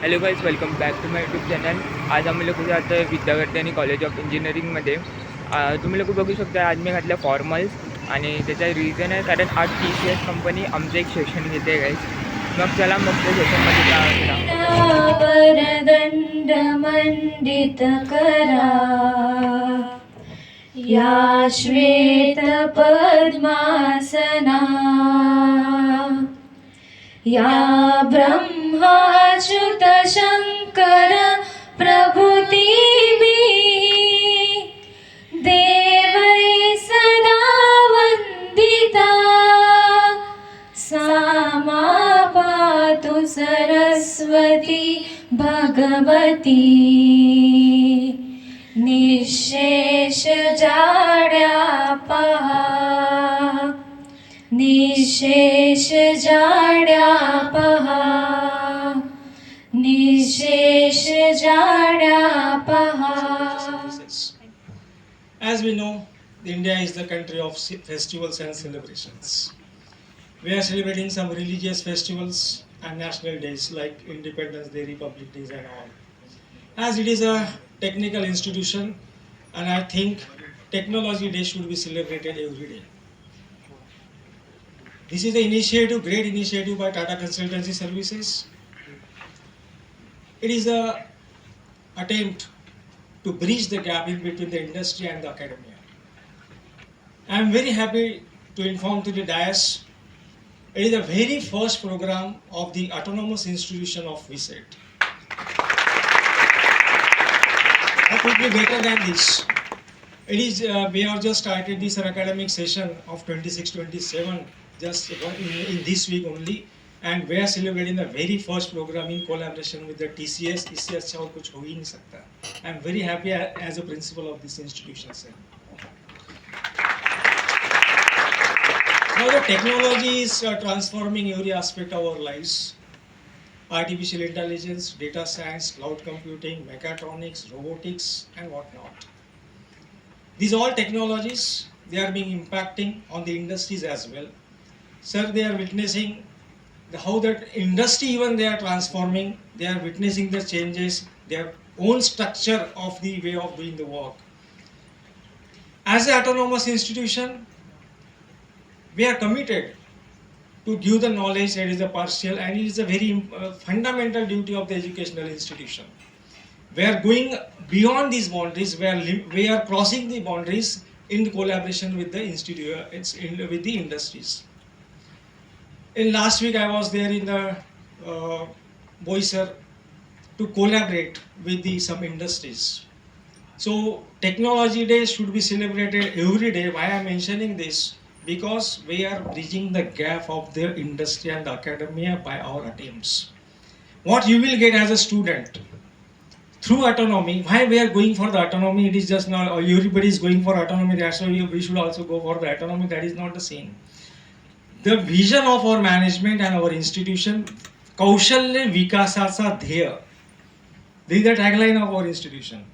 Hello guys, welcome back to my YouTube channel. आज आम्ही लोक जात आहे विद्यार्थी आणि कॉलेज ऑफ इंजिनिअरिंगमध्ये. तुम्ही लोक बघू शकता, आज मी घातल्या फॉर्मल्स आणि त्याचा रिझन आहे कारण आज TCS कंपनी आमचं एक सेशन घेते गाईज. मग चला मग त्या सेशनमध्ये वरदंड मंडित करा, या श्वेत पद्मासना, या ब्रह्माच्युत शंकर प्रभृती देवै सदा वंदिता, सा पातु सरस्वती भगवती. निशेष जाड्या पहा, निशेष जाड्या पहा, निशेष जाड्या पहा. As we know, India is the country of festivals and celebrations. We are celebrating some religious festivals and national days like Independence Day, Republic Days and all. As it is a technical institution, and I think Technology Day should be celebrated every day. This is the initiative, great initiative by Tata Consultancy Services. It is a attempt to bridge the gap in between the industry and the academia. I am very happy to inform to the dais, it is the very first program of the autonomous institution of VCET. What could be better than this? It is we have just started this academic session of 26-27 just in this week only, and we are celebrating the very first program in collaboration with the TCS. इससे अच्छा और कुछ हो ही नहीं सकता. I am very happy as a principal of this institution, sir. Now the technology is transforming every aspect of our lives. Artificial intelligence, data science, cloud computing, mechatronics, robotics, and whatnot. These all technologies, they are being impacting on the industries as well. Sir, they are witnessing how that industry even they are transforming. They are witnessing the changes, their own structure of the way of doing the work. As an autonomous institution, we are committed to give the knowledge. It is a partial and it is a very fundamental duty of the educational institution. We are going beyond these boundaries. We are crossing the boundaries in collaboration with the institute, with the industries. In last week, I was there in the Boisar to collaborate with some industries. So, Technology Day should be celebrated every day. Why I am mentioning this? Because we are bridging the gap of the industry and the academia by our attempts. What you will get as a student through autonomy, why we are going for the autonomy, it is just not everybody is going for autonomy, that's why we should also go for the autonomy. That is not the same. The vision of our management and our institution, Kaushalya Vikasacha Dheya, this is the tagline of our institution.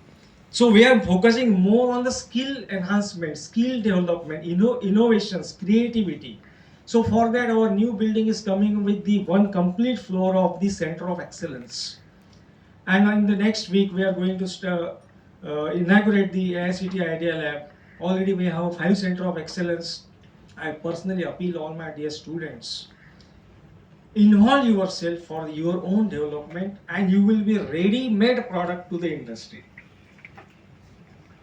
So we are focusing more on the skill enhancement, skill development, innovations, creativity. So for that, our new building is coming with the one complete floor of the Center of Excellence. And in the next week, we are going to inaugurate the AICT Idea Lab. Already we have 5 Center of Excellence. I personally appeal all my dear students, involve yourself for your own development and you will be ready-made product to the industry.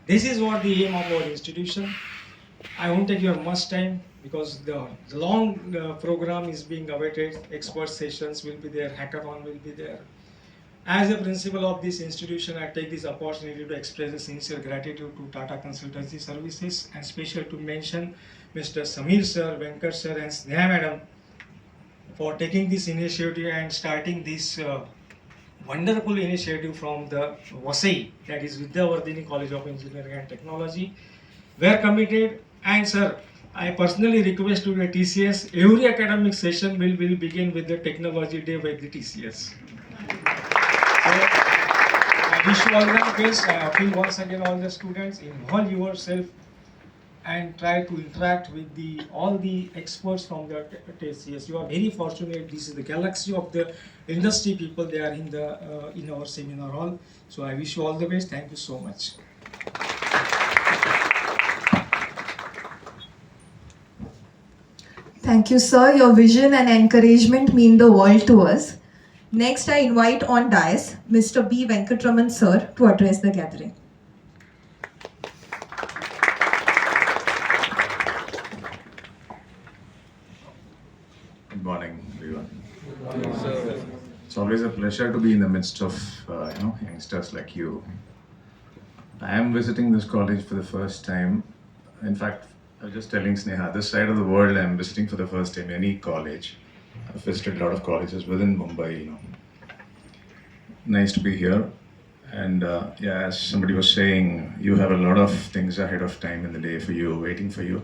This is what the aim of our institution. I won't take your much time because the long program is being awaited. Expert sessions will be there, hackathon will be there. As a principal of this institution, I take this opportunity to express a sincere gratitude to Tata Consultancy Services and special to mention Mr. Samir sir, Venkat sir and Sneha madam for taking this initiative and starting this wonderful initiative from the Vasai, that is Vidyavardhini College of Engineering and Technology. We are committed, and sir, I personally request to the TCS, every academic session will begin with the Technology Day by the TCS. So, I wish you all the best. I appeal once again all the students, involve yourself and try to interact with all the experts from the TCS. You are very fortunate. This is the galaxy of the industry people. They are in our seminar hall. So I wish you all the best. Thank you so much. Thank you, sir. Your vision and encouragement mean the world to us. Next, I invite on dais Mr. B. Venkatraman, sir, to address the gathering. Good morning, everyone. It's always a pleasure to be in the midst of youngsters like you. I am visiting this college for the first time. In fact, I was just telling Sneha, this side of the world I am visiting for the first time any college. I've visited a lot of colleges within Mumbai. Nice to be here. And as somebody was saying, you have a lot of things ahead of time in the day for you, waiting for you.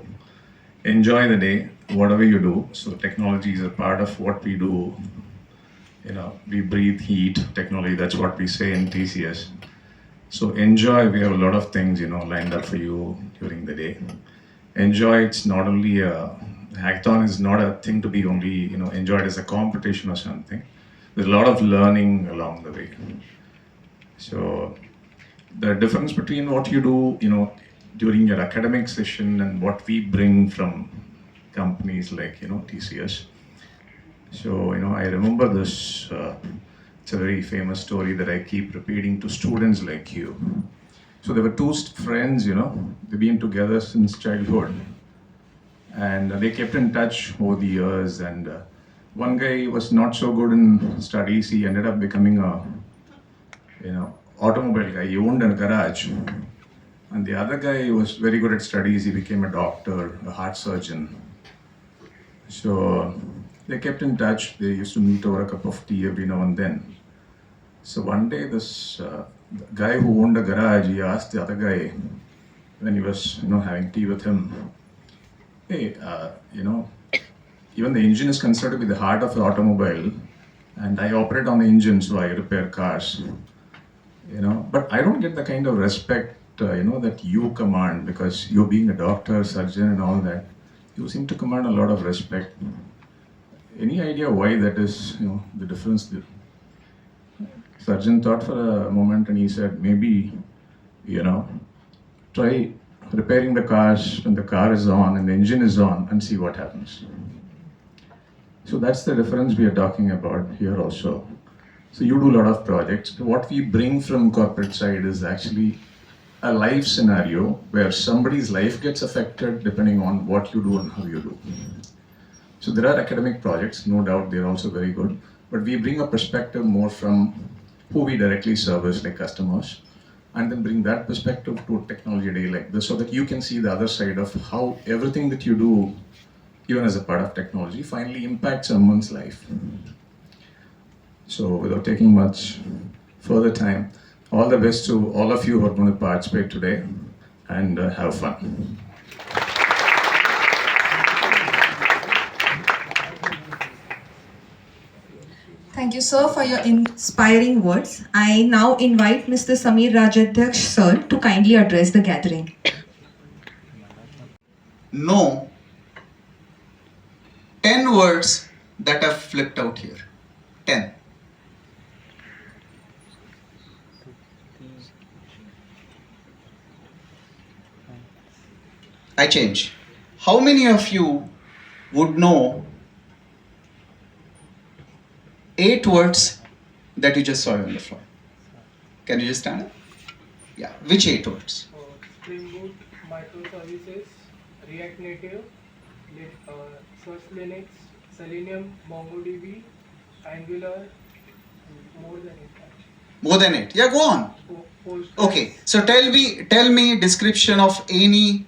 Enjoy the day, whatever you do. So technology is a part of what we do. We breathe heat, technology, that's what we say in TCS. So enjoy, we have a lot of things, lined up for you during the day. Enjoy, it's not only hackathon is not a thing to be only, enjoyed as a competition or something. There's a lot of learning along the way. So the difference between what you do, during your academic session and what we bring from companies like, TCS. So, I remember this, it's a very famous story that I keep repeating to students like you. So there were two friends, they've been together since childhood. And they kept in touch over the years. And one guy was not so good in studies. He ended up becoming a, automobile guy. He owned a garage. And the other guy was very good at studies. He became a doctor, a heart surgeon. So they kept in touch. They used to meet over a cup of tea every now and then. So one day, this guy who owned a garage, he asked the other guy when he was, having tea with him, hey, even the engine is considered to be the heart of the automobile, and I operate on the engine, so I repair cars. But I don't get the kind of respect, that you command, because you being a doctor, surgeon, and all that, you seem to command a lot of respect. Any idea why that is, the difference? The surgeon thought for a moment and he said, maybe, try repairing the cars when the car is on and the engine is on and see what happens. So that's the difference we are talking about here also. So you do a lot of projects. What we bring from corporate side is actually a life scenario where somebody's life gets affected depending on what you do and how you do. So there are academic projects, no doubt they're also very good, but we bring a perspective more from who we directly service, like customers, and then bring that perspective to a technology day like this so that you can see the other side of how everything that you do, even as a part of technology, finally impacts someone's life. So without taking much further time, all the best to all of you who are going to participate today, and have fun. Thank you, sir, for your inspiring words. I now invite Mr. Samir Rajadhyaksh, sir, to kindly address the gathering. Know 10 words that are flipped out here. 10. I change. How many of you would know 8 words that you just saw on the floor? Can you just stand up? Yeah. Which 8 words? Spring Boot, microservices, React Native, Source Linux, Selenium, MongoDB, Angular, more than 8 actually. More than 8. Yeah, go on. Postgres. Okay. So tell me description of any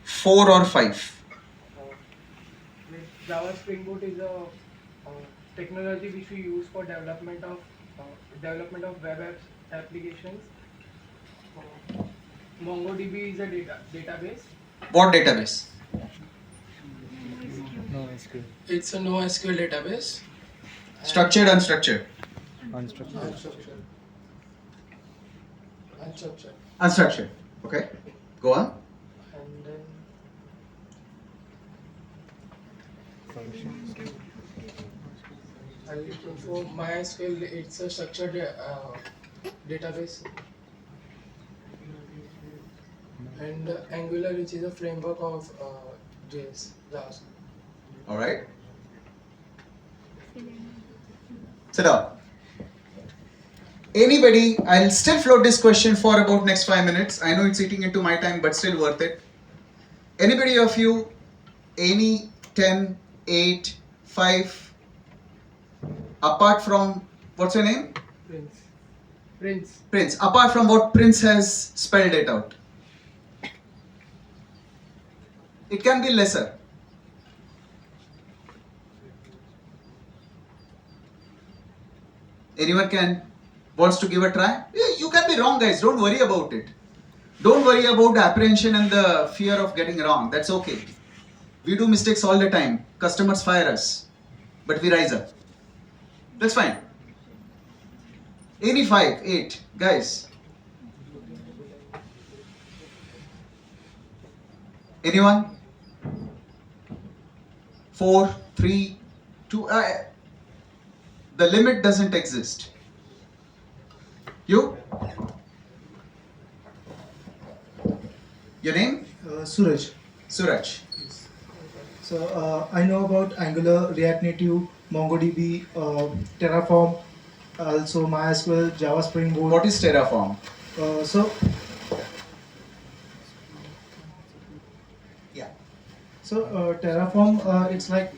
4 or 5. With Java Spring Boot is a technology which we use for development of web apps applications. MongoDB is a database. What database? It's a NoSQL database. Structured, unstructured. Unstructured. Unstructured. Okay. Go on. And then For MySQL, it's a structured database, and Angular, which is a framework of JS, JavaScript. All right. Sit down. Anybody? I'll still float this question for about next 5 minutes. I know it's eating into my time, but still worth it. Anybody of you? Any 10, 8, 5? Apart from what's your name? Prince. Apart from what Prince has spelled it out. It can be lesser. Anyone wants to give a try? Yeah, you can be wrong, guys. Don't worry about it. Don't worry about the apprehension and the fear of getting wrong. That's okay. We do mistakes all the time. Customers fire us, but we rise up. That's fine. Any 5, 8, guys. Anyone? 4, 3, 2. The limit doesn't exist. You? Your name? Suraj. Suraj. So I know about Angular, React Native, MongoDB, Terraform, also MySQL, Java Spring Boot. What is Terraform? So Yeah. Terraform, it's like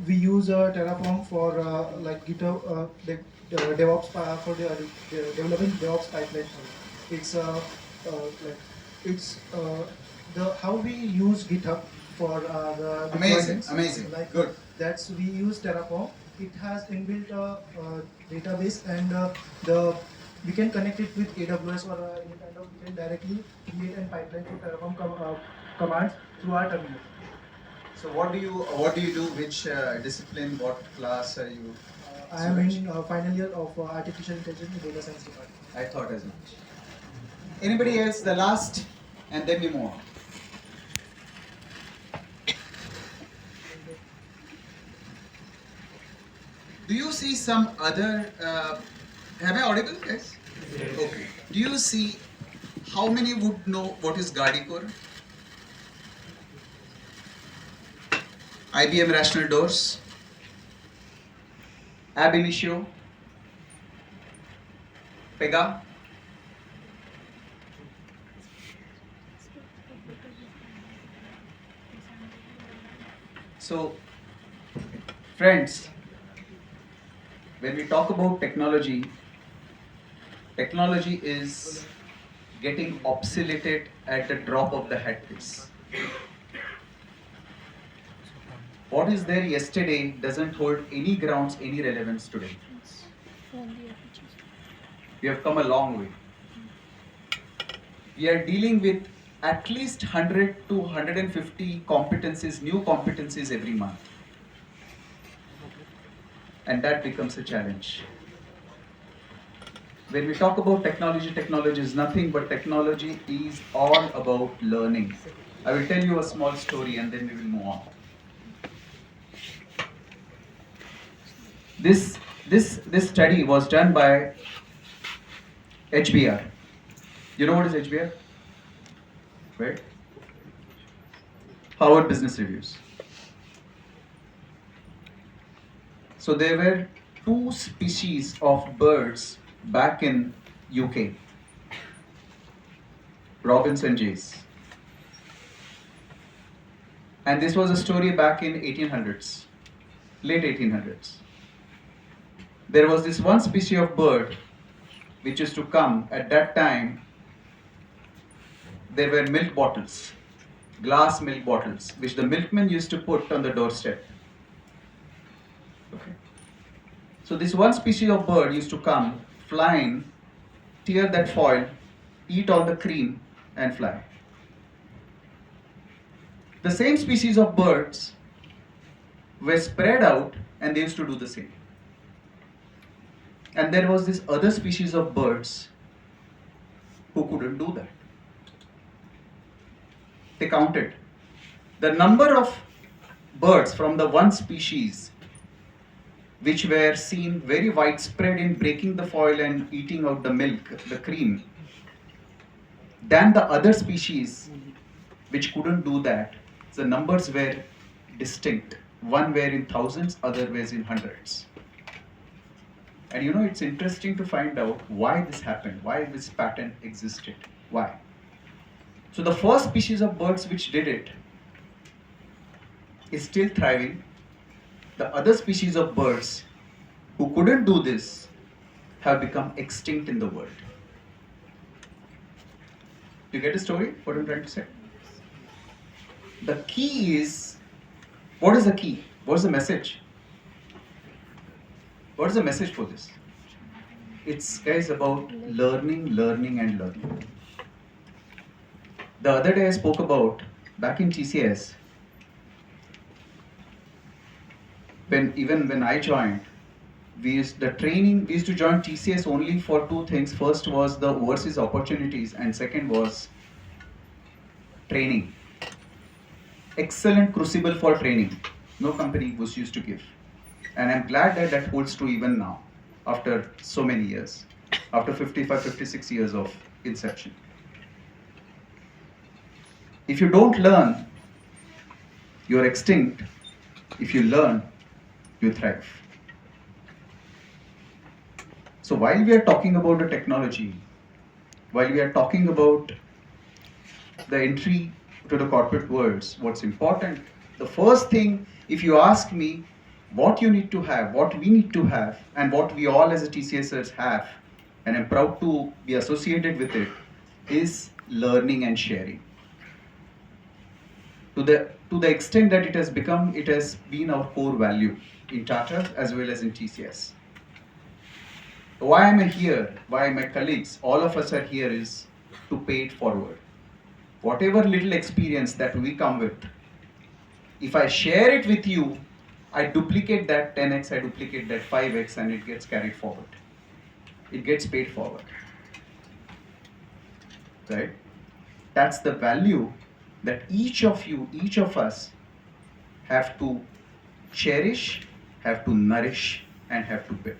we use Terraform for like GitHub, DevOps for developing DevOps pipeline. It's like it's the how we use GitHub for the Amazing, deployments. amazing. Like Good. that's we use Terraform. It has inbuilt database and we can connect it with AWS or any kind of, we can directly create a pipeline for Terraform commands through our terminal. So what do you do? Which discipline? What class are you? I am in final year of artificial intelligence and data science department. I thought as much. Anybody else? The last, and then we move on. Do you see some other? Am I audible? Yes. Okay. Do you see how many would know what is Guardicore? IBM Rational Doors, Ab Initio, Pega. So, friends, when we talk about technology, technology is getting obsoleted at the drop of the hat piece. What is there yesterday doesn't hold any grounds, any relevance today. We have come a long way. We are dealing with at least 100 to 150 competencies, new competencies every month. And that becomes a challenge. When we talk about technology, technology is nothing but technology is all about learning. I will tell you a small story and then we will move on. This study was done by HBR. You know what is HBR? Right? Harvard Business Reviews. So there were 2 species of birds back in UK. Robins and jays. And this was a story back in 1800s, late 1800s. There was this one species of bird which used to come at that time. There were milk bottles, glass milk bottles, which the milkman used to put on the doorstep. Okay. So this one species of bird used to come, flying, tear that foil, eat all the cream and fly. The same species of birds were spread out and they used to do the same. And there was this other species of birds who couldn't do that. They counted. The number of birds from the one species which were seen very widespread in breaking the foil and eating out the milk, the cream, than the other species which couldn't do that. The numbers were distinct. One were in thousands, other was in hundreds. And you know, it's interesting to find out why this happened, why this pattern existed. Why? So the first species of birds which did it is still thriving. The other species of birds who couldn't do this have become extinct in the world. You get the story? What I'm trying to say? The key is, what is the key? What is the message? What is the message for this? It's, guys, about learning, learning and learning. The other day I spoke about, back in TCS, when I joined, we used to join TCS only for two things. First was the overseas opportunities and second was training. Excellent crucible for training. No company was used to give. And I'm glad that that holds true even now, after so many years, after 55, 56 years of inception. If you don't learn, you're extinct. If you learn, you thrive. So while we are talking about the technology, while we are talking about the entry to the corporate worlds, what's important, the first thing, if you ask me what you need to have, what we need to have, and what we all as a TCSers have, and I'm proud to be associated with it, is learning and sharing. To the extent that it has been our core value in Tata as well as in TCS. Why am I here? Why my colleagues, all of us are here is to pay it forward. Whatever little experience that we come with, if I share it with you, I duplicate that 10x, I duplicate that 5x, and it gets carried forward. It gets paid forward. Right? That's the value that each of you, each of us have to cherish, have to nourish, and have to build.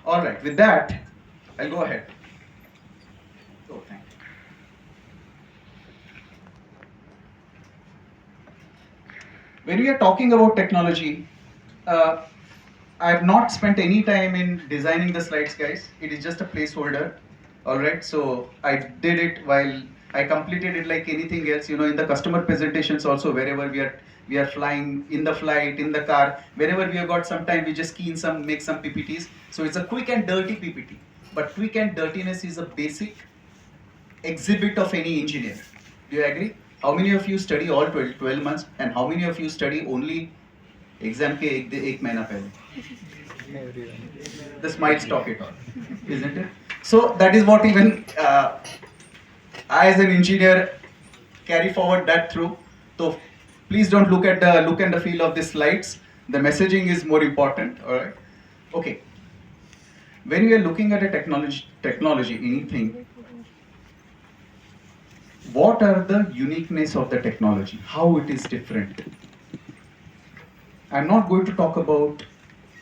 All right, with that, I'll go ahead. Oh, thank you. When we are talking about technology, I have not spent any time in designing the slides, guys. It is just a placeholder. All right, so I did it while I completed it like anything else. You know, in the customer presentations also, wherever we are flying, in the flight, in the car, wherever we have got some time, we just key in make some PPTs. So it's a quick and dirty PPT. But quick and dirtiness is a basic exhibit of any engineer. Do you agree? How many of you study all 12 months, and how many of you study only exam ke ek mahina pehle? The smiles talk it all, isn't it? So that is what even I as an engineer carry forward that through. So please don't look at the look and the feel of the slides. The messaging is more important. All right. Okay. When we are looking at a technology, anything, what are the uniqueness of the technology? How it is different? I'm not going to talk about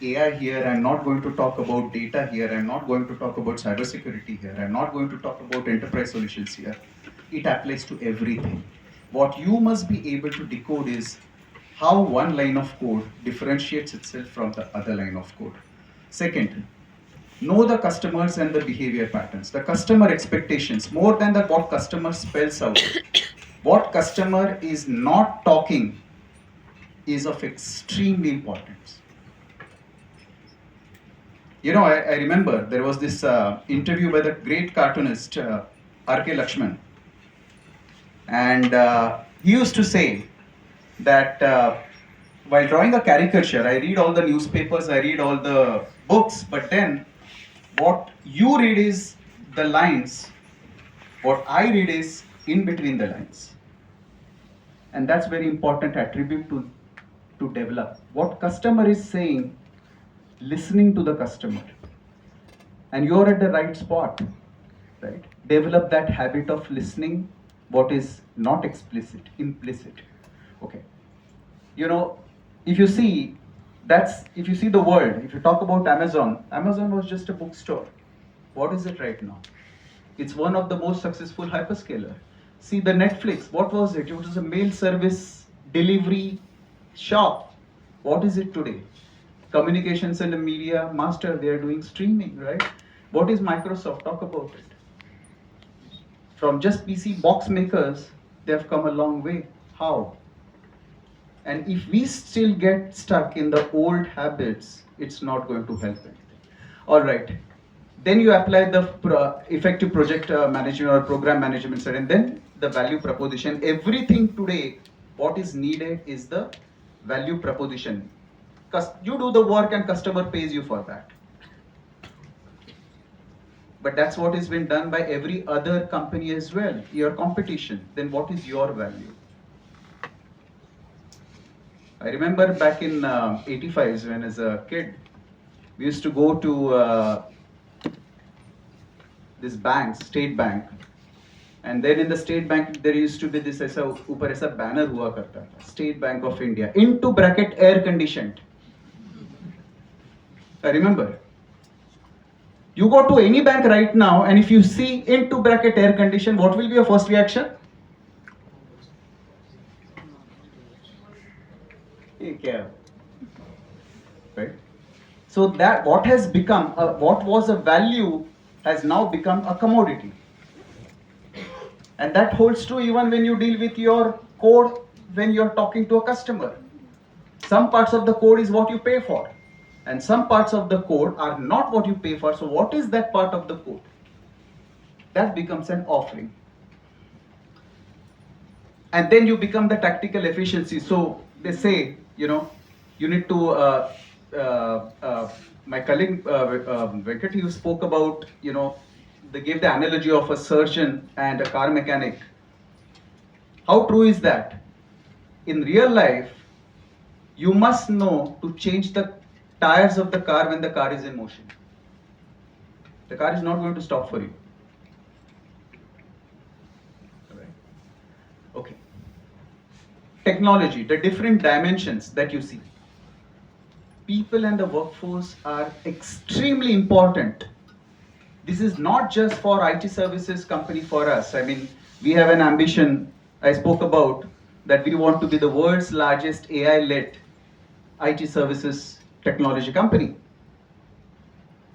AI here. I'm not going to talk about data here. I'm not going to talk about cybersecurity here. I'm not going to talk about enterprise solutions here. It applies to everything. What you must be able to decode is how one line of code differentiates itself from the other line of code. Second, know the customers and the behavior patterns, the customer expectations, more than what customer spells out. What customer is not talking is of extremely importance. You know, I remember there was this interview by the great cartoonist R.K. Lakshman, and he used to say that while drawing a caricature, I read all the newspapers, I read all the books, but then what you read is the lines, what I read is in between the lines. And that's very important attribute to develop. What customer is saying, listening to the customer. And you're at the right spot, right? Develop that habit of listening what is not explicit, implicit. Okay. You know, if you see, if you see the world, if you talk about Amazon was just a bookstore. What is it right now? It's one of the most successful hyperscaler. See the Netflix, what was it? It was a mail service delivery shop. What is it today? Communications and the media master, they are doing streaming, right? What is Microsoft? Talk about it. From just PC box makers, they have come a long way. How? And if we still get stuck in the old habits, it's not going to help anything. All right. Then you apply the effective project management or program management side, and then the value proposition. Everything today, what is needed is the value proposition. You do the work and customer pays you for that. But that's what has been done by every other company as well. Your competition. Then what is your value? I remember back in 85s when as a kid, we used to go to this bank, State Bank. And then in the State Bank, there used to be this ऊपर ऐसा banner हुआ करता था, State Bank of India, into bracket air conditioned. I remember. You go to any bank right now, and if you see into bracket air conditioned, what will be your first reaction? Right? So that what has become, what was a value has now become a commodity. And that holds true even when you deal with your code when you're talking to a customer. Some parts of the code is what you pay for, and some parts of the code are not what you pay for. So what is that part of the code? That becomes an offering. And then you become the tactical efficiency. So they say, you need to, my colleague Venkat, he spoke about, they gave the analogy of a surgeon and a car mechanic. How true is that? In real life, you must know to change the tires of the car when the car is in motion. The car is not going to stop for you. Okay. Technology, the different dimensions that you see. People and the workforce are extremely important. This is not just for IT services company for us. I mean, we have an ambition I spoke about that we want to be the world's largest AI-led IT services technology company.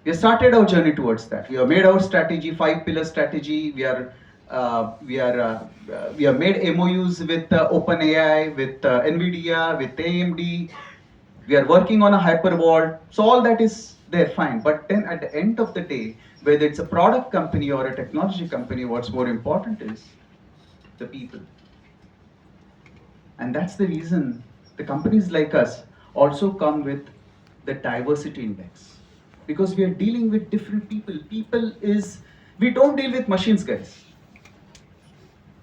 We have started our journey towards that. We have made our strategy, 5-pillar strategy. We have made MOUs with OpenAI, with NVIDIA, with AMD. We are working on a hyperwall. So all that is there, fine. But then at the end of the day, whether it's a product company or a technology company, what's more important is the people. And that's the reason the companies like us also come with the diversity index. Because we are dealing with different people. We don't deal with machines, guys.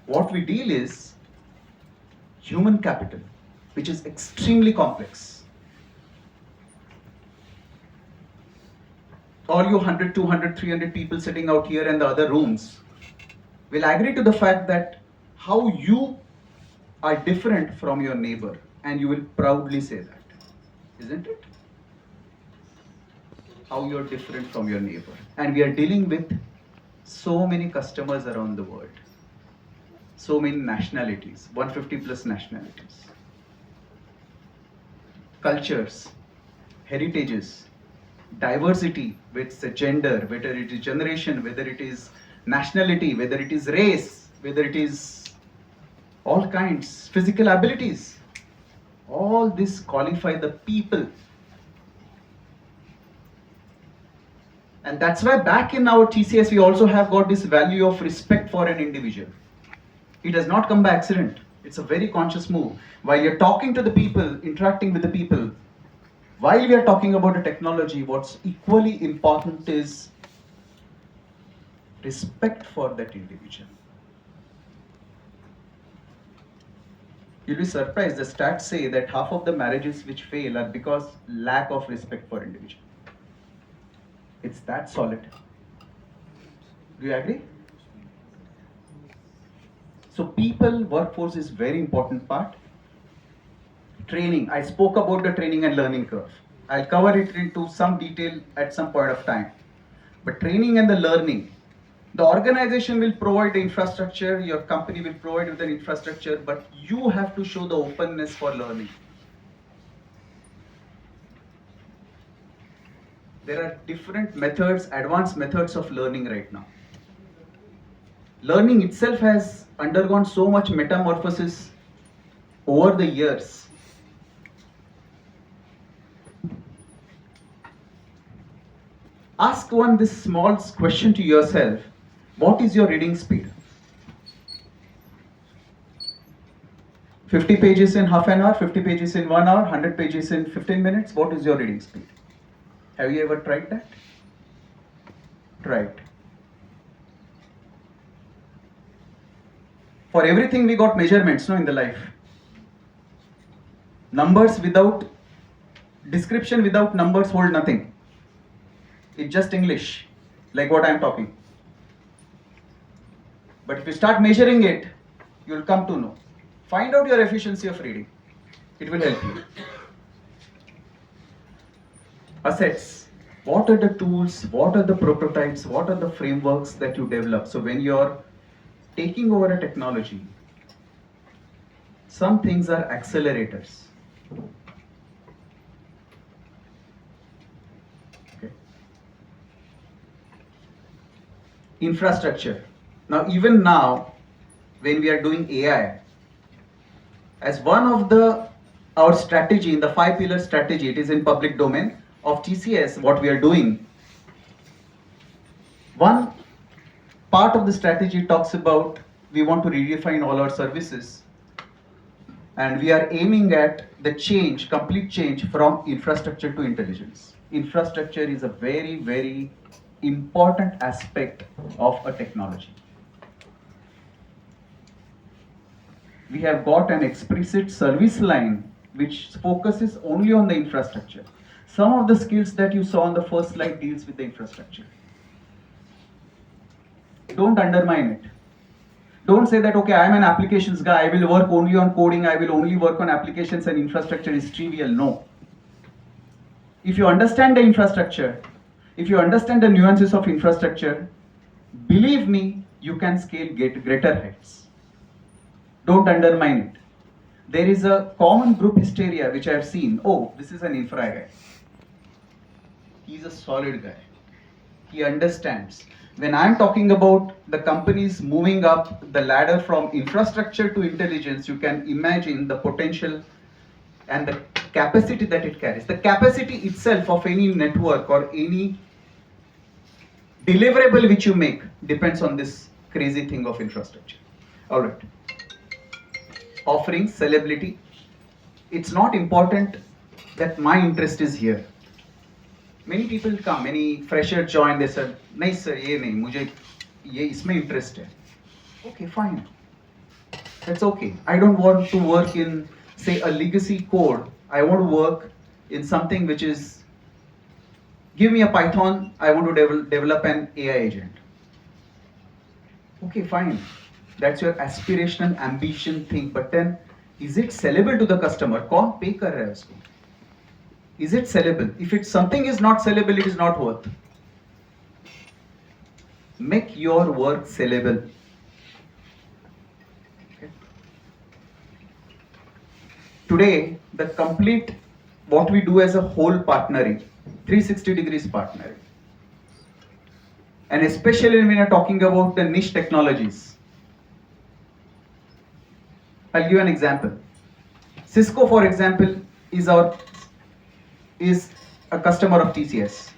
What we deal is human capital, which is extremely complex. All you 100, 200, 300 people sitting out here in the other rooms will agree to the fact that how you are different from your neighbor, and you will proudly say that, isn't it? How you're different from your neighbor. And we are dealing with so many customers around the world, so many nationalities, 150 plus nationalities, cultures, heritages, diversity, with the gender, whether it is generation, whether it is nationality, whether it is race, whether it is all kinds, physical abilities. All this qualify the people. And that's why back in our TCS, we also have got this value of respect for an individual. It does not come by accident. It's a very conscious move. While you're talking to the people, interacting with the people, while we are talking about the technology, what's equally important is respect for that individual. You'll be surprised, the stats say that half of the marriages which fail are because lack of respect for individual. It's that solid. Do you agree? So people, workforce is very important part. training. I spoke about the training and learning curve. I'll cover it into some detail at some point of time. But training and the learning, the organization will provide the infrastructure, your company will provide with an infrastructure, but you have to show the openness for learning. There are different methods, advanced methods of learning right now. Learning itself has undergone so much metamorphosis over the years. Ask this small question to yourself. What is your reading speed? 50 pages in half an hour, 50 pages in 1 hour, 100 pages in 15 minutes. What is your reading speed? Have you ever tried that? Tried. For everything we got measurements, no, in the life. Numbers without, description without numbers hold nothing. It's just English, like what I'm talking. But if you start measuring it, you'll come to know. Find out your efficiency of reading. It will help you. Assets. What are the tools? What are the prototypes? What are the frameworks that you develop? So when you're taking over a technology, some things are accelerators. Okay. Infrastructure. Now, even now, when we are doing AI, as one of our strategy in the 5-pillar strategy, it is in public domain of TCS, what we are doing. One part of the strategy talks about we want to redefine all our services, and we are aiming at the change, complete change from infrastructure to intelligence. Infrastructure is a very, very important aspect of a technology. We have got an explicit service line which focuses only on the infrastructure. Some of the skills that you saw on the first slide deals with the infrastructure. Don't undermine it. Don't say that, okay, I'm an applications guy, I will work only on coding, I will only work on applications and infrastructure is trivial. No. If you understand the infrastructure, if you understand the nuances of infrastructure, believe me, you can scale greater heights. Don't undermine it. There is a common group hysteria which I have seen. Oh, this is an infra guy. He's a solid guy. He understands. When I'm talking about the companies moving up the ladder from infrastructure to intelligence, you can imagine the potential and the capacity that it carries. The capacity itself of any network or any deliverable which you make depends on this crazy thing of infrastructure. All right. Offering sellability. It's not important that my interest is here. Many people come, many fresher join, they said, "Nahi sir, ye nahi, mujhe ye isme interest hai." Okay, fine. That's okay. I don't want to work in, say, a legacy code. I want to work in something which is, give me a Python, I want to develop an AI agent. Okay, fine. That's your aspirational ambition thing. But then, is it sellable to the customer? कौन pay कर रहा है उसको? Is it sellable? If something is not sellable, it is not worth. Make your work sellable. Okay. Today, the complete, what we do as a whole partnering, 360 degrees partnering. And especially when we are talking about the niche technologies. I'll give you an example. Cisco, for example, is a customer of TCS.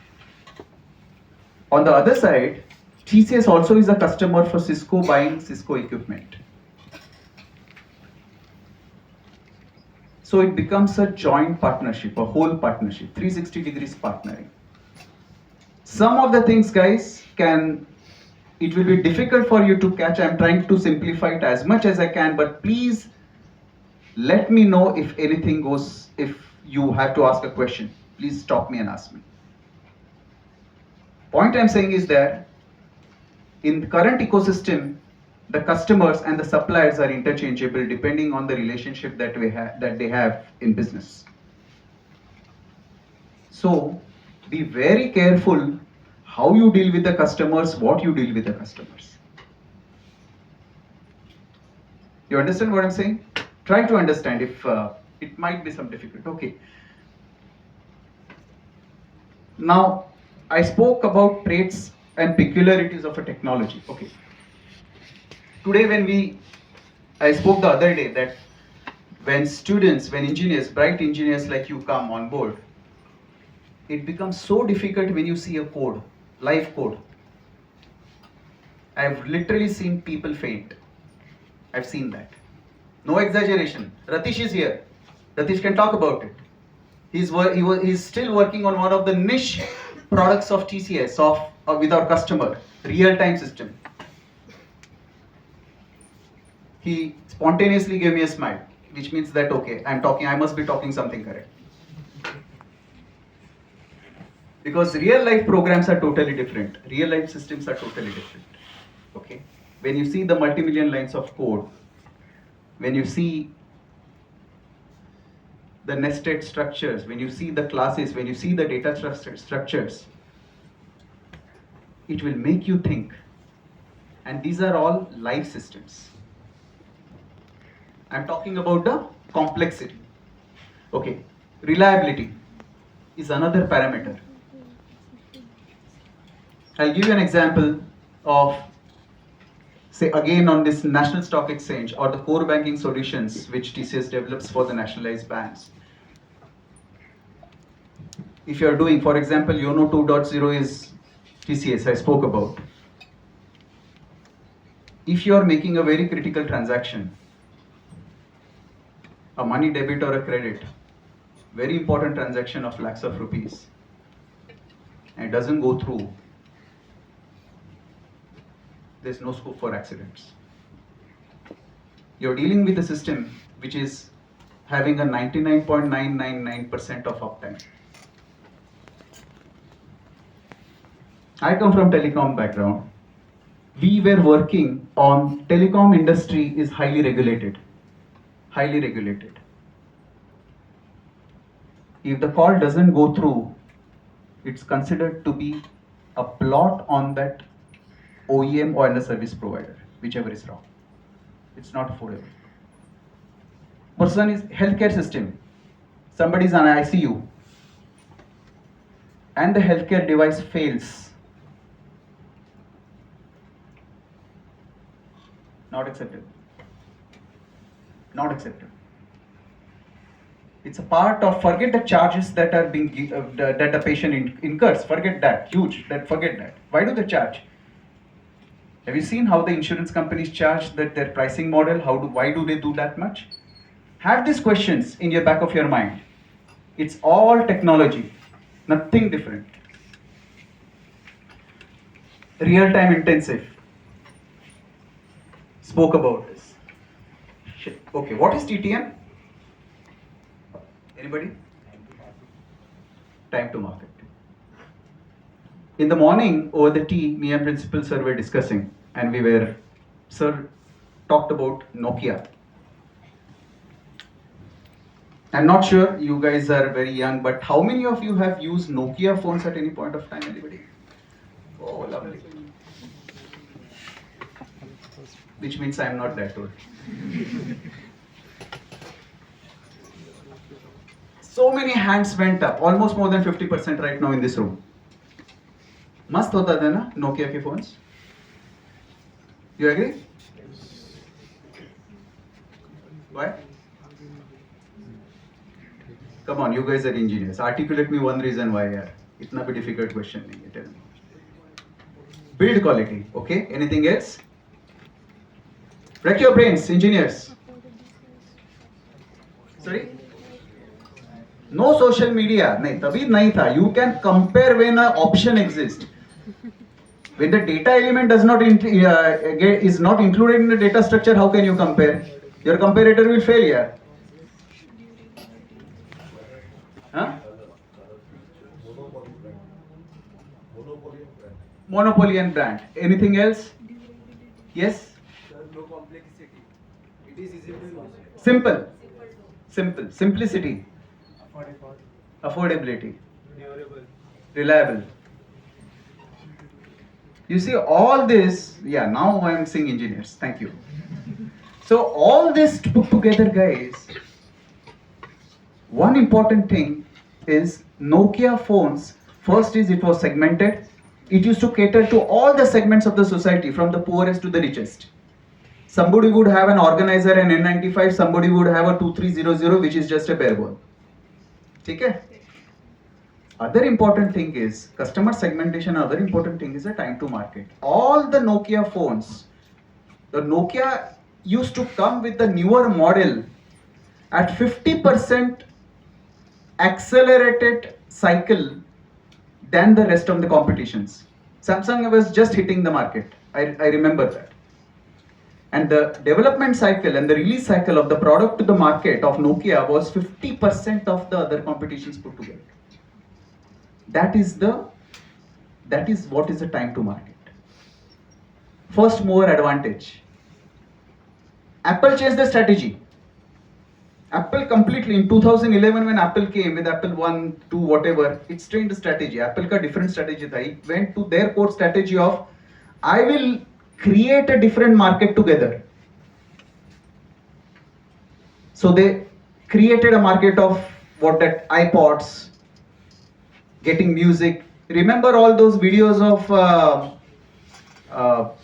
On the other side, TCS also is a customer for Cisco buying Cisco equipment. So it becomes a joint partnership, a whole partnership, 360 degrees partnering. Some of the things, guys, it will be difficult for you to catch. I'm trying to simplify it as much as I can, but please let me know if anything goes, if you have to ask a question. Please stop me and ask me. Point I'm saying is that in the current ecosystem, the customers and the suppliers are interchangeable depending on the relationship that they have in business. So be very careful how you deal with the customers, what you deal with the customers. You understand what I'm saying? Try to understand. If it might be some difficult. Okay. Now I spoke about traits and peculiarities of a technology. Okay. Today I spoke the other day that when engineers, bright engineers like you come on board, it becomes so difficult when you see a code, live code. I've literally seen people faint. I've seen that. No exaggeration. Ratish is here. Ratish can talk about it. He's still working on one of the niche products of TCS with our customer, real-time system. He spontaneously gave me a smile, which means that okay, I must be talking something correct. Because real life programs are totally different. Real life systems are totally different. Okay. When you see the multi-million lines of code, when you see the nested structures, when you see the classes, when you see the data structures, it will make you think. And these are all live systems. I'm talking about the complexity. Okay, reliability is another parameter. I'll give you an example of, say again on this National Stock Exchange or the core banking solutions which TCS develops for the nationalized banks. If you're doing, for example, YONO 2.0 is TCS, I spoke about. If you're making a very critical transaction, a money debit or a credit, very important transaction of lakhs of rupees, and it doesn't go through, there's no scope for accidents. You're dealing with a system which is having a 99.999% of uptime. I come from telecom background. We were working on telecom industry is highly regulated. Highly regulated. If the call doesn't go through, it's considered to be a blot on that OEM or the service provider, whichever is wrong. It's not affordable. Person is healthcare system. Somebody's on ICU and the healthcare device fails. Not acceptable. Not acceptable. It's a part of, forget the charges that are being that the patient incurs. Forget that, huge. Forget that. Why do they charge? Have you seen how the insurance companies charge their pricing model? Why do they do that much? Have these questions in your back of your mind. It's all technology, nothing different. Real-time intensive. Spoke about this. Shit. Okay, what is TTM? Anybody? Time to market. In the morning, over the tea, me and principal sir were discussing, and sir talked about Nokia. I'm not sure, you guys are very young, but how many of you have used Nokia phones at any point of time? Anybody? Oh, lovely. Which means I'm not that old. So many hands went up, almost more than 50% right now in this room. Mast hota tha na Nokia ke phones? You agree? Why? Come on, you guys are engineers. Articulate me one reason why. Yaar. Itna bhi difficult question nahi hai, tell me. Build quality. Okay. Anything else? Wreck your brains, engineers. Sorry? No social media. Nahi, tabhi nahi tha. You can compare when an option exists. When the data element is not included in the data structure, how can you compare? Your comparator will fail here. Huh? Monopoly and brand. Anything else? Yes? no complexity. It is easy to use. Simple. Simple. Simplicity. Affordable. Affordability. Durable. Reliable. You see, all this, yeah, now I am seeing engineers. Thank you. So, all this put together, guys, one important thing is Nokia phones. First is it was segmented. It used to cater to all the segments of the society, from the poorest to the richest. Somebody would have an organizer and N95, somebody would have a 2300, which is just a bare bone. Okay? Other important thing is customer segmentation. Other important thing is the time to market. All the Nokia phones, the Nokia used to come with the newer model at 50% accelerated cycle than the rest of the competitions. Samsung was just hitting the market. I remember that. And the development cycle and the release cycle of the product to the market of Nokia was 50% of the other competitions put together. That is what is the time to market. First mover advantage. Apple changed the strategy. Apple completely in 2011 when Apple came with Apple 1, 2, whatever, it changed the strategy. Apple ka different strategy tha. It went to their core strategy of I will create a different market together. So they created a market of what that iPods, getting music. Remember all those videos of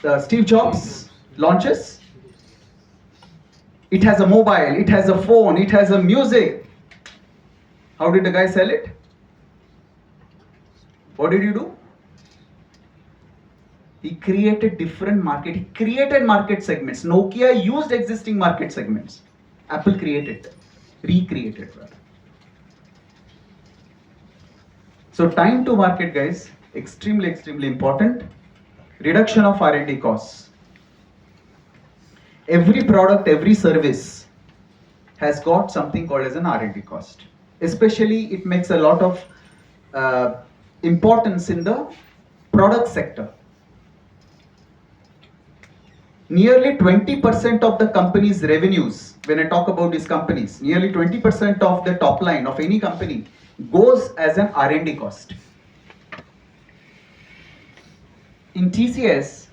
the Steve Jobs launches? It has a mobile, it has a phone, it has a music. How did the guy sell it? What did you do? He created different market. He created market segments. Nokia used existing market segments. Apple created them, recreated them. So time to market, guys, extremely important. Reduction of R&D costs. Every product, every service has got something called as an R&D cost. Especially it makes a lot of importance in the product sector. Nearly 20% of the company's revenues, when I talk about these companies, nearly 20% of the top line of any company goes as an R&D cost. In TCS,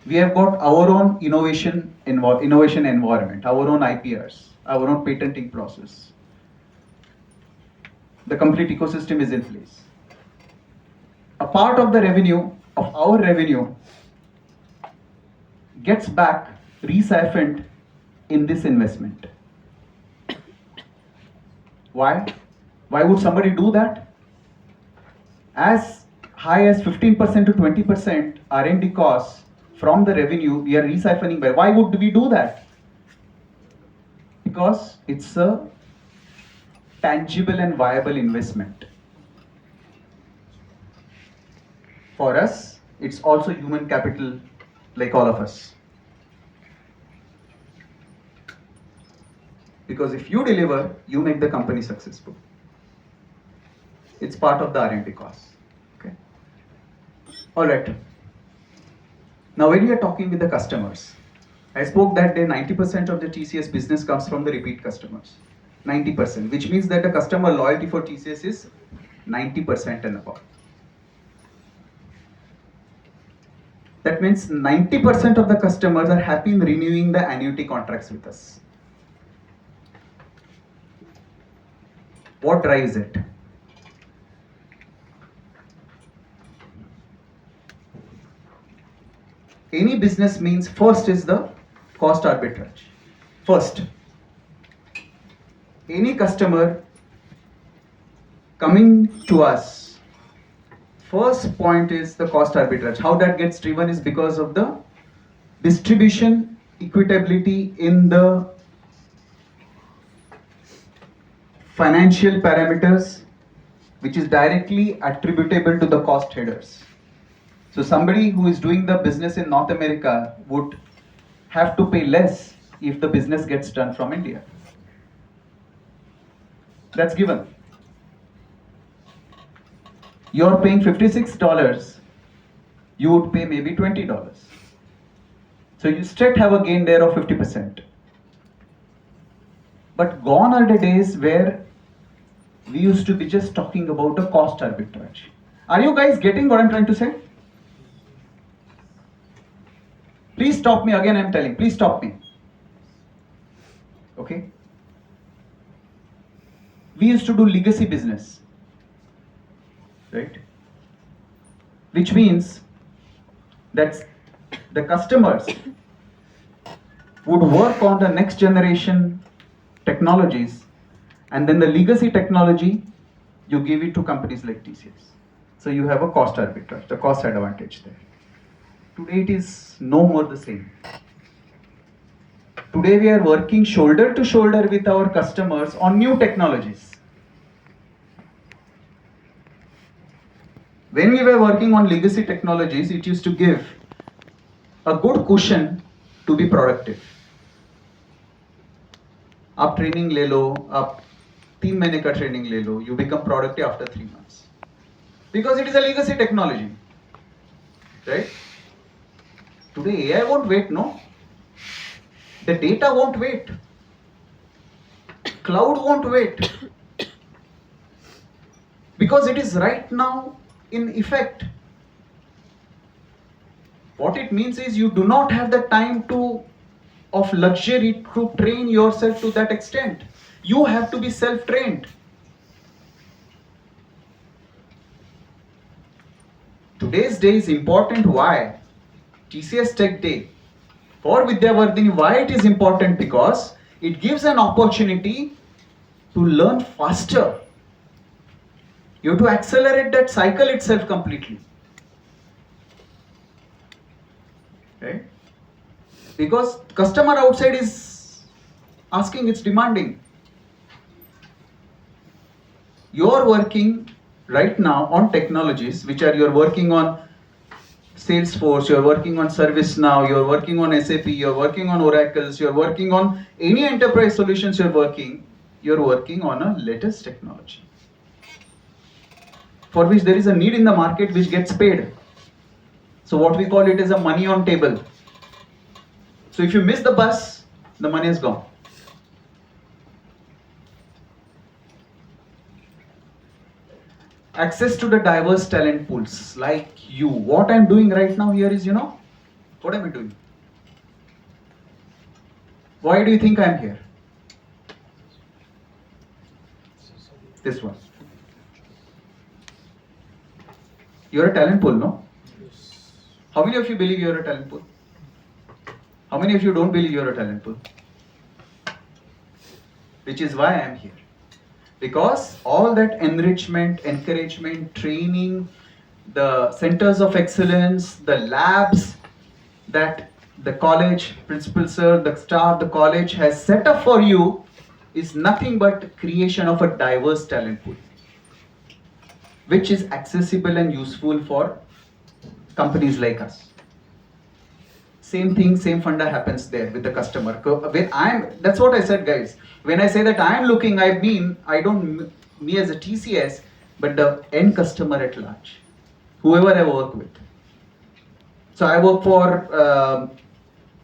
we have got our own innovation environment, our own IPRs, our own patenting process. The complete ecosystem is in place. A part of the revenue, of our revenue, gets back re-siphoned in this investment. Why? Why would somebody do that? As high as 15% to 20% R&D costs from the revenue we are re-siphoning by. Why would we do that? Because it's a tangible and viable investment. For us, it's also human capital like all of us. Because if you deliver, you make the company successful. It's part of the R&D cost. Okay. All right. Now, when we are talking with the customers, I spoke that day 90% of the TCS business comes from the repeat customers. 90%, which means that the customer loyalty for TCS is 90% and above. That means 90% of the customers are happy in renewing the annuity contracts with us. What drives it? Any business means first is the cost arbitrage. First, any customer coming to us, first point is the cost arbitrage. How that gets driven is because of the distribution equitability in the financial parameters, which is directly attributable to the cost headers. So somebody who is doing the business in North America would have to pay less if the business gets done from India. That's given. You're paying $56, you would pay maybe $20. So you straight have a gain there of 50%. But gone are the days where we used to be just talking about a cost arbitrage. Are you guys getting what I'm trying to say? Please stop me again, I'm telling, please stop me. Okay? We used to do legacy business, right? Which means that the customers would work on the next generation technologies, and then the legacy technology, you give it to companies like TCS. So you have a cost arbitrage, the cost advantage there. Today it is no more the same. Today we are working shoulder to shoulder with our customers on new technologies. When we were working on legacy technologies, it used to give a good cushion to be productive. आप training ले लो, आप 3 महीने का training ले लो, you become productive after 3 months. Because it is a legacy technology. Right? Today AI won't wait, no? The data won't wait. Cloud won't wait. Because it is right now in effect. What it means is you do not have the time of luxury to train yourself to that extent. You have to be self-trained. Today's day is important. Why? TCS Tech Day for Vidyavardhini, why it is important? Because it gives an opportunity to learn faster. You have to accelerate that cycle itself completely. Right? Because customer outside is asking, it's demanding. You're working right now on technologies which are, you're working on Salesforce, you're working on ServiceNow, you're working on SAP, you're working on Oracles, you're working on any enterprise solutions you're working on a latest technology for which there is a need in the market which gets paid. So what we call it is a money on table. So if you miss the bus, the money is gone. Access to the diverse talent pools like you. What I'm doing right now here is, what am I doing? Why do you think I'm here? This one. You're a talent pool, no? How many of you believe you're a talent pool? How many of you don't believe you're a talent pool? Which is why I'm here. Because all that enrichment, encouragement, training, the centers of excellence, the labs that the college principal sir, the staff, the college has set up for you is nothing but creation of a diverse talent pool, which is accessible and useful for companies like us. Same thing, same funda happens there with the customer. That's what I said, guys. When I say that I'm looking, I don't me as a TCS, but the end customer at large, whoever I work with. So I work for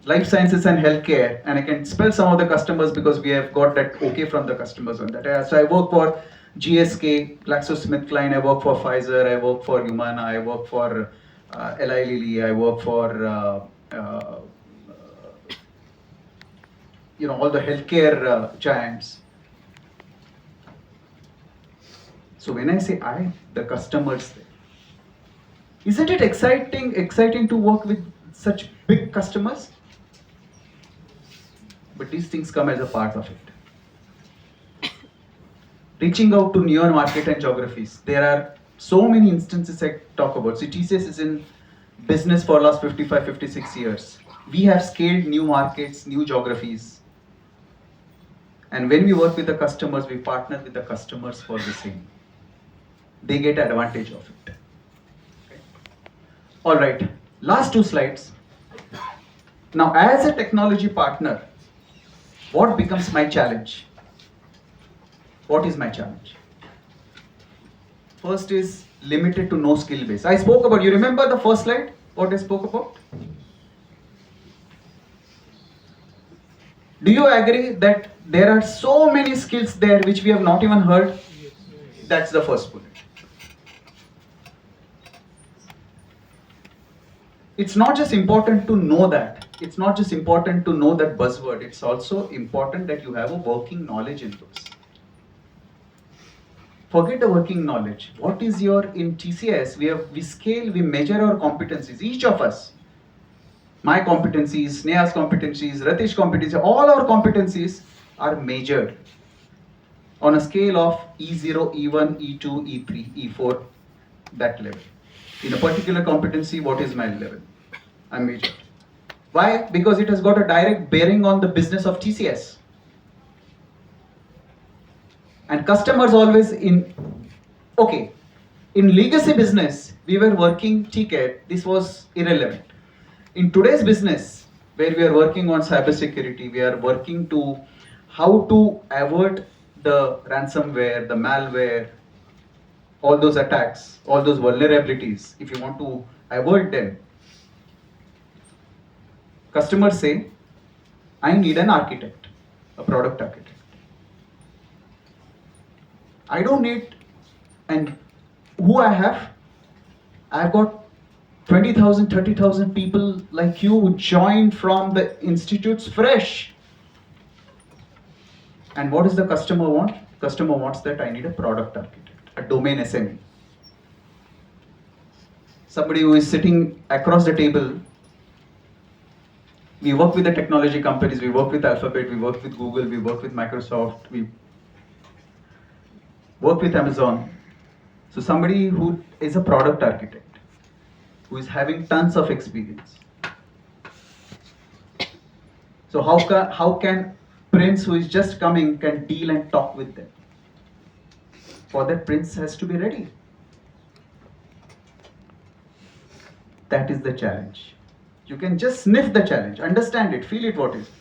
life sciences and healthcare, and I can spell some of the customers because we have got that okay from the customers on that. So I work for GSK, GlaxoSmithKline, I work for Pfizer, I work for Humana, I work for Eli Lilly, I work for all the healthcare giants. So when I say the customers there, isn't it exciting to work with such big customers? But these things come as a part of it. Reaching out to newer market and geographies. There are so many instances I talk about. See, TCS is in business for last 55, 56 years. We have scaled new markets, new geographies. And when we work with the customers, we partner with the customers for the same. They get advantage of it. Okay. All right, last 2 slides. Now, as a technology partner, what becomes my challenge? What is my challenge? First is limited to no skill base. I spoke about, you remember the first slide? What I spoke about? Do you agree that there are so many skills there which we have not even heard? That's the first bullet. It's not just important to know that. It's not just important to know that buzzword. It's also important that you have a working knowledge in those. Forget the working knowledge. What is your, in TCS, we scale, we measure our competencies, each of us. My competencies, Sneha's competencies, Ratish's competencies, all our competencies are measured on a scale of E0, E1, E2, E3, E4, that level. In a particular competency, what is my level? I'm measured. Why? Because it has got a direct bearing on the business of TCS. And customers always okay, in legacy business, we were working ticket, this was irrelevant. In today's business, where we are working on cybersecurity, we are working to how to avert the ransomware, the malware, all those attacks, all those vulnerabilities. If you want to avoid them, customers say, I need an architect, a product architect. I don't need, and who I have? I've got 20,000, 30,000 people like you who joined from the institutes fresh. And what does the customer want? Customer wants that I need a product architect, a domain SME. Somebody who is sitting across the table. We work with the technology companies, we work with Alphabet, we work with Google, we work with Microsoft, we work with Amazon. So somebody who is a product architect, who is having tons of experience. So how can Prince, who is just coming, can deal and talk with them? For that, Prince has to be ready. That is the challenge. You can just sniff the challenge, understand it, feel it, what is it.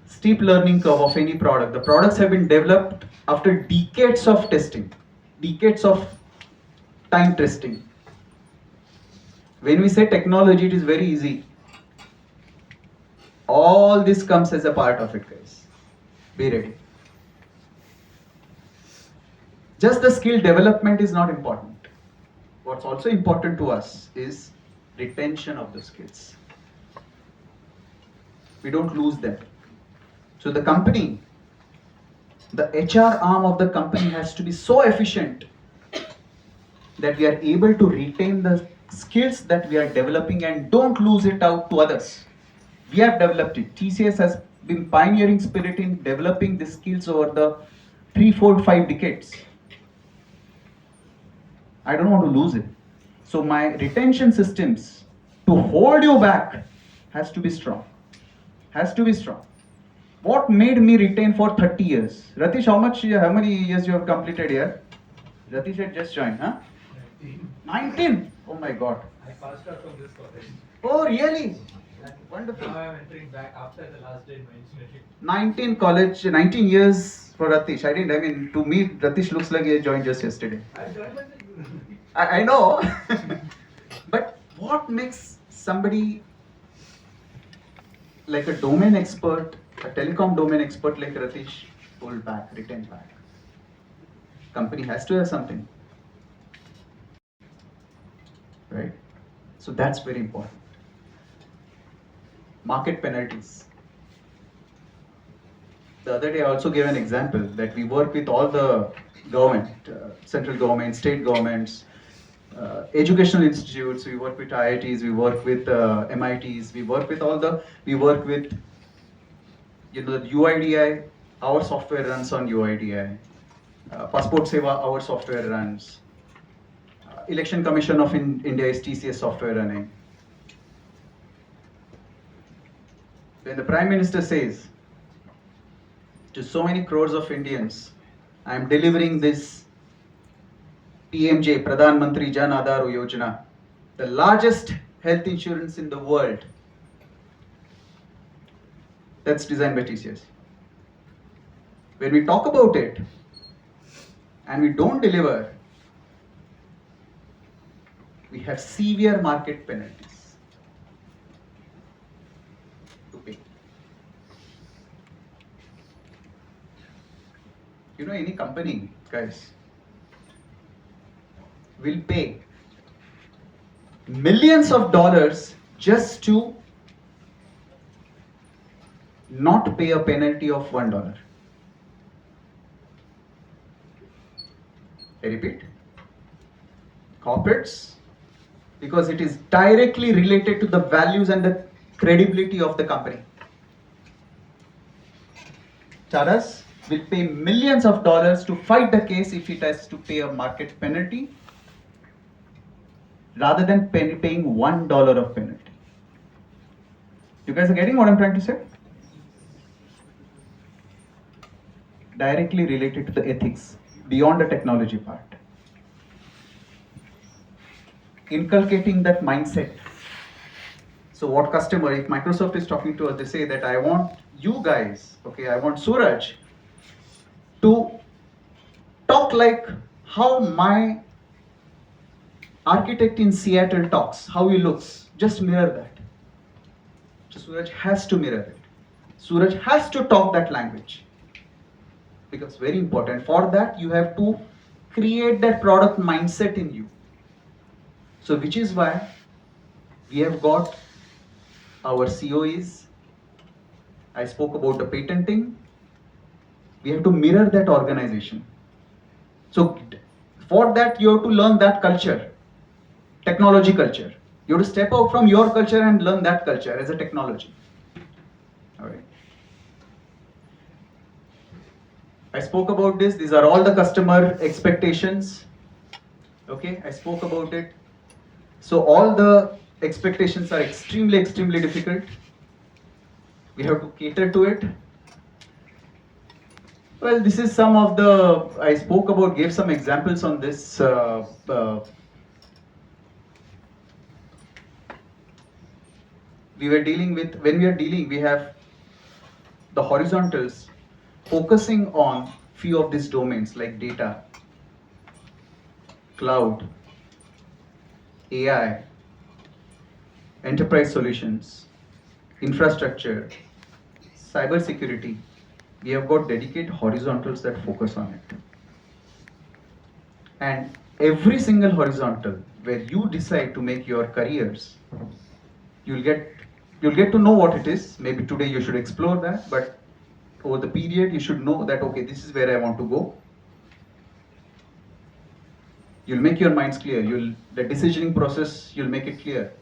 Steep learning curve of any product. The products have been developed after decades of testing, decades of time testing. When we say technology, it is very easy. All this comes as a part of it, guys. Be ready. Just the skill development is not important. What's also important to us is retention of the skills. We don't lose them. So the company, the HR arm of the company has to be so efficient that we are able to retain the skills that we are developing and don't lose it out to others. We have developed it. TCS has been pioneering spirit in developing the skills over the 3, 4, 5 decades. I don't want to lose it. So my retention systems to hold you back has to be strong. Has to be strong. What made me retain for 30 years? Ratish, how many years you have completed here? Ratish had just joined, huh? 19. Oh my God. I passed out from this college. Oh really? Wonderful. Now I'm entering back after the last day in my engineering. 19 years for Ratish. To me, Ratish looks like he joined just yesterday. I joined at the university. I know. But what makes somebody like a domain expert, a telecom domain expert like Ratish, hold back, retain back? Company has to have something. Right? So that's very important. Market penalties. The other day I also gave an example that we work with all the government, central government, state governments, educational institutes, we work with IITs, we work with MITs, we work with the UIDI, our software runs on UIDI, Passport Seva, our software runs, Election Commission of India is TCS software running. When the Prime Minister says to so many crores of Indians, I am delivering this PMJ, Pradhan Mantri Jan Aadhar Yojana, the largest health insurance in the world, that's designed by TCS. When we talk about it and we don't deliver, we have severe market penalties to pay. You know, any company, guys, will pay millions of dollars just to not pay a penalty of $1. I repeat, corporates, because it is directly related to the values and the credibility of the company. Taras will pay millions of dollars to fight the case if it has to pay a market penalty rather than paying $1 of penalty. You guys are getting what I'm trying to say? Directly related to the ethics, beyond the technology part. Inculcating that mindset. So what customer, if Microsoft is talking to us, they say that I want you guys, okay, I want Suraj to talk like how my architect in Seattle talks, how he looks. Just mirror that. So Suraj has to mirror it. Suraj has to talk that language. Because very important. For that, you have to create that product mindset in you. So which is why we have got our COEs. I spoke about the patenting. We have to mirror that organization. So for that, you have to learn that culture, technology culture. You have to step out from your culture and learn that culture as a technology. All right. I spoke about this. These are all the customer expectations. Okay, I spoke about it. So all the expectations are extremely, extremely difficult. We have to cater to it. Well, this is some of the, I spoke about, gave some examples on this. We were dealing with, when we are dealing, we have the horizontals focusing on few of these domains like data, cloud, AI, enterprise solutions, infrastructure, cyber security. We have got dedicated horizontals that focus on it. And every single horizontal where you decide to make your careers, you'll get to know what it is. Maybe today you should explore that, but over the period you should know that, okay, this is where I want to go. You'll make your minds clear. The decisioning process, you'll make it clear.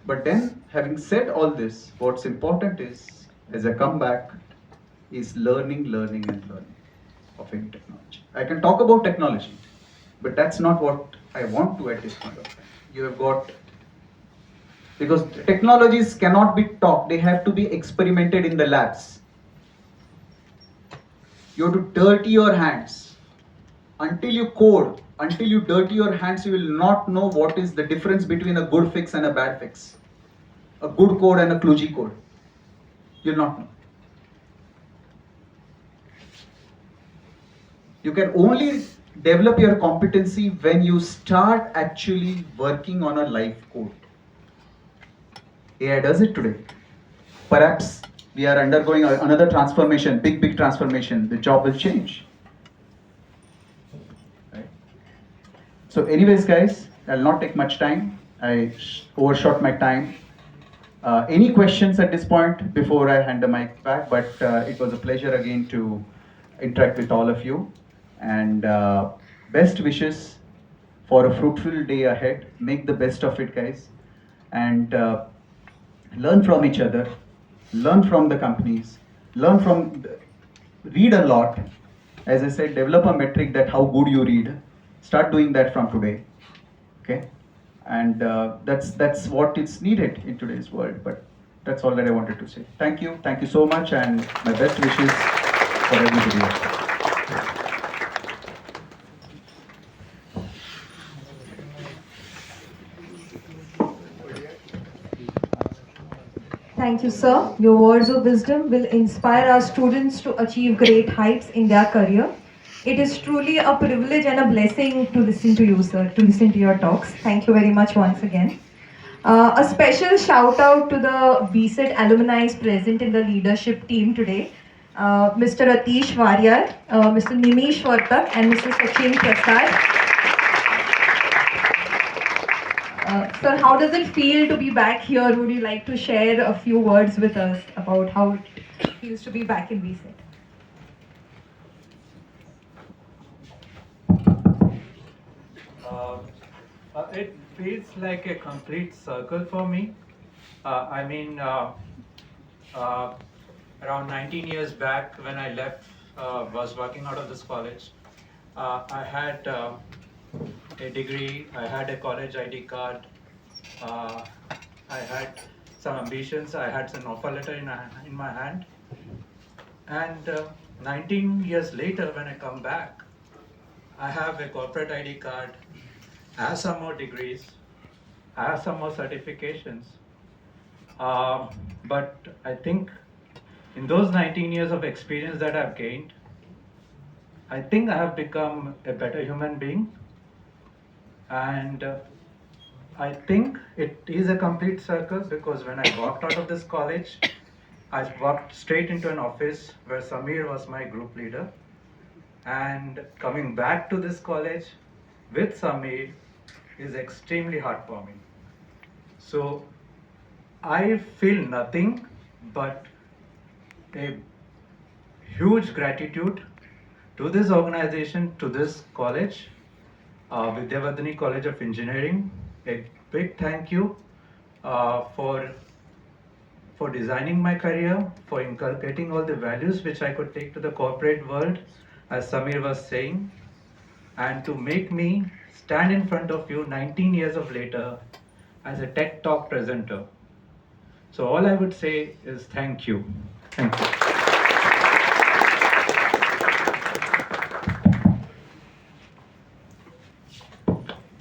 But then, having said all this, what's important is, as I come back, is learning of any technology. I can talk about technology, but that's not what I want to at this point of time. You have got, because technologies cannot be taught, they have to be experimented in the labs. You have to dirty your hands. Until you code, until you dirty your hands, you will not know what is the difference between a good fix and a bad fix. A good code and a kludgy code. You'll not know. You can only develop your competency when you start actually working on a live code. AI does it today. Perhaps we are undergoing another transformation, big transformation. The job will change. Right? So anyways, guys, I'll not take much time. I overshot my time. Any questions at this point before I hand the mic back? But it was a pleasure again to interact with all of you. And best wishes for a fruitful day ahead. Make the best of it, guys. And learn from each other. Learn from the companies. Read a lot. As I said, develop a metric that how good you read. Start doing that from today. Okay? And that's what is needed in today's world. But that's all that I wanted to say. Thank you so much, and my best wishes for everybody. Thank you, sir. Your words of wisdom will inspire our students to achieve great heights in their career. It is truly a privilege and a blessing to listen to you, sir, to listen to your talks. Thank you very much once again. A special shout out to the VCET alumni present in the leadership team today. Mr. Atish Waryar, Mr. Nimish Vartak, and Mr. Sachin Prasad. Sir, how does it feel to be back here? Would you like to share a few words with us about how it feels to be back in VCET? It feels like a complete circle for me. I mean, around 19 years back when I left, was working out of this college, I had a degree, I had a college ID card, I had some ambitions, I had an offer letter in my hand. And 19 years later, when I come back, I have a corporate ID card, I have some more degrees, I have some more certifications. But I think in those 19 years of experience that I've gained, I think I have become a better human being. And I think it is a complete circle, because when I walked out of this college, I walked straight into an office where Samir was my group leader. And coming back to this college with Samir is extremely heartwarming. So I feel nothing but a huge gratitude to this organization, to this college, Vidyavardhini College of Engineering. A big thank you for designing my career, for inculcating all the values which I could take to the corporate world, as Samir was saying, and to make me stand in front of you 19 years of later as a TED Talk presenter. So all I would say is thank you. Thank you.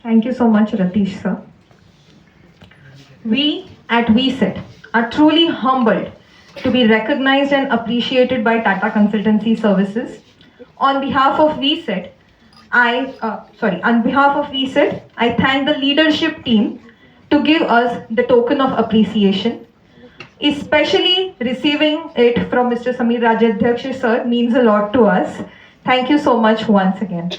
Thank you so much, Ratish sir. We at VCET are truly humbled to be recognized and appreciated by Tata Consultancy Services. On behalf of VCET, I thank the leadership team to give us the token of appreciation. Especially receiving it from Mr. Samir Rajadhyaksha sir means a lot to us. Thank you so much once again.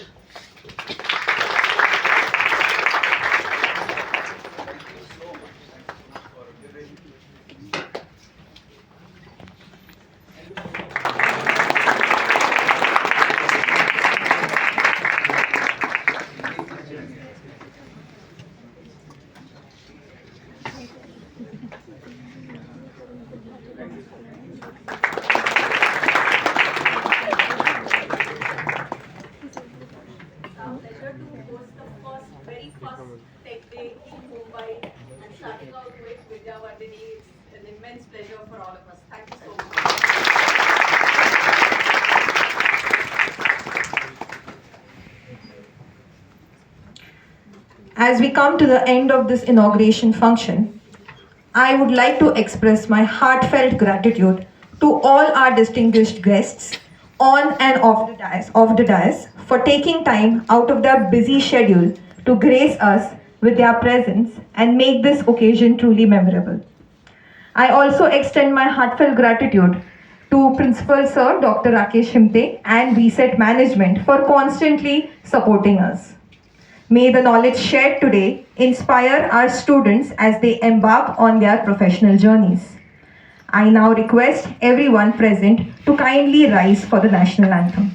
Pleasure to host the very first Tech Day in Mumbai, and starting out with Vidyavardhini. It's an immense pleasure for all of us. Thank you so much. As we come to the end of this inauguration function, I would like to express my heartfelt gratitude to all our distinguished guests on and off the dais for taking time out of their busy schedule to grace us with their presence and make this occasion truly memorable. I also extend my heartfelt gratitude to Principal Sir Dr. Rakesh Himte and VCET management for constantly supporting us. May the knowledge shared today inspire our students as they embark on their professional journeys. I now request everyone present to kindly rise for the national anthem.